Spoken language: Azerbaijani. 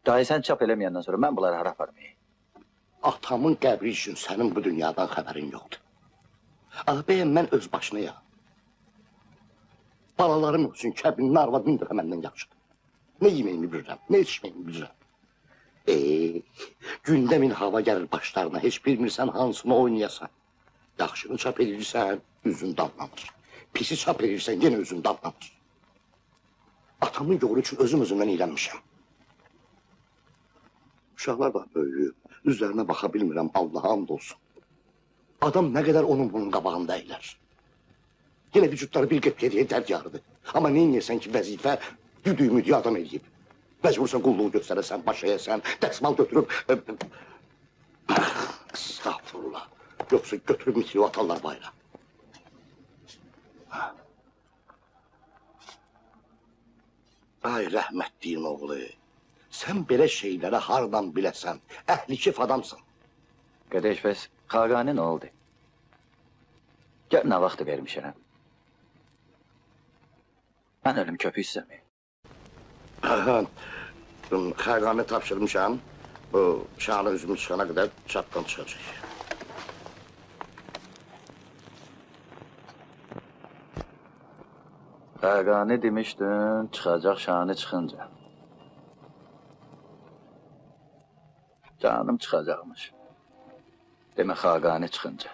Dayı sen çap eləməyəndən sonra mən bunları hara aparmayayım? Atamın qəbri üçün sənin bu dünyadan xəbərin yoxdur. Ağabeyim, mən öz başınayam. Balalarım üçün kəbinin arvadını da məndən yaxşıdır. Ne yeməyimi bilirəm, ne içməyimi bilirəm. Gündə min hava gəlir başlarına, heç bilmirsən hansını oynayasan. Yaxşını çap edirsən, üzün damlanır. Pisi çap edirsən, yenə üzün damlanır. Atamın yolu üçün özümdən eylənmişəm. Uşaqlar da böyüyüb, üzlərinə baxa bilmirəm, Allah'a hamd olsun. Adam nə qədər onun bunun qabağında eylər. Yenə vücudları bir qep geriyə dərgahıdır. Amma neynəyəsən ki, vəzifə düdüyümü adam eləyib. Məcbursan qulluğu göstərəsən, baş əyəsən, dəsmal götürüb... Estağfurullah. Yoxsa götürüb mitriyi atarlar bayra. Ay rəhmətliyin oğlu, sən belə şeylərə hardan biləsən, əhlikif adamsın. Qardaş, bəs Xaqani nə oldu? Gör nə vaxtı vermişəm. Mən ölüm köpük istəməyim. Xaqani tapşırmışam, bu şanı üzümü çıxana qədər çatdan çıxacaq. Xaqani demişdin, çıxacaq şanı çıxınca. Canım çıxacaqmış. Demə Xaqani çıxınca.